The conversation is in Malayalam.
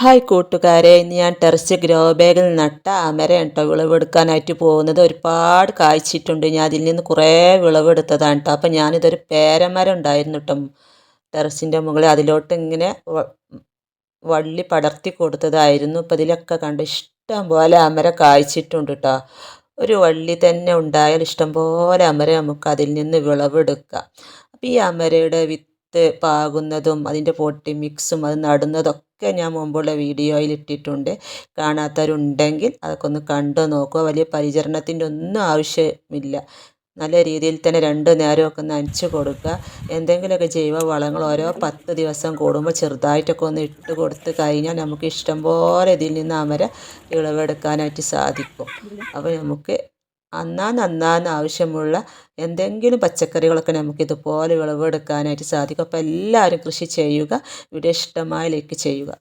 ഹായ് കൂട്ടുകാരെ, ഇന്ന് ഞാൻ ടെറസ് ഗ്രോ ബാഗിൽ നട്ട അമരയാണ് കേട്ടോ വിളവെടുക്കാനായിട്ട് പോകുന്നത്. ഒരുപാട് കായ്ച്ചിട്ടുണ്ട്. ഞാൻ അതിൽ നിന്ന് കുറേ വിളവെടുത്തതാണ് കേട്ടോ. അപ്പം ഞാനിതൊരു പേരമരം ഉണ്ടായിരുന്നു കേട്ടോ ടെറസിൻ്റെ മുകളിൽ. അതിലോട്ട് ഇങ്ങനെ വള്ളി പടർത്തി കൊടുത്തതായിരുന്നു. ഇപ്പം ഇതിലൊക്കെ കണ്ട് ഇഷ്ടം പോലെ അമര കായ്ച്ചിട്ടുണ്ട് കേട്ടോ. ഒരു വള്ളി തന്നെ ഉണ്ടായാൽ ഇഷ്ടം പോലെ അമര നമുക്ക് അതിൽ നിന്ന് വിളവെടുക്കാം. അപ്പം ഈ അമരയുടെ വിത്ത് പാകുന്നതും അതിൻ്റെ പൊട്ടി മിക്സും അത് നടുന്നതൊക്കെ ഞാൻ മുമ്പുള്ള വീഡിയോയിൽ ഇട്ടിട്ടുണ്ട്. കാണാത്തവരുണ്ടെങ്കിൽ അതൊക്കെ ഒന്ന് കണ്ടു നോക്കുക. വലിയ പരിചരണത്തിൻ്റെ ഒന്നും ആവശ്യമില്ല. നല്ല രീതിയിൽ തന്നെ 2 നേരമൊക്കെ നനച്ച് കൊടുക്കുക. എന്തെങ്കിലുമൊക്കെ ജൈവ വളങ്ങൾ ഓരോ 10 ദിവസം കൂടുമ്പോൾ ചെറുതായിട്ടൊക്കെ ഒന്ന് ഇട്ട് കൊടുത്ത് കഴിഞ്ഞാൽ നമുക്ക് ഇഷ്ടം പോലെ ഇതിൽ നിന്ന് അമര വിളവെടുക്കാനായിട്ട് സാധിക്കും. അപ്പോൾ നമുക്ക് നന്നാന്ന് ആവശ്യമുള്ള എന്തെങ്കിലും പച്ചക്കറികളൊക്കെ നമുക്ക് ഇതുപോലെ വിളവെടുക്കാനായിട്ട് സാധിക്കും. അപ്പോൾ എല്ലാവരും കൃഷി ചെയ്യുക. വീഡിയോ ഇഷ്ടമായ ലൈക്ക് ചെയ്യുക.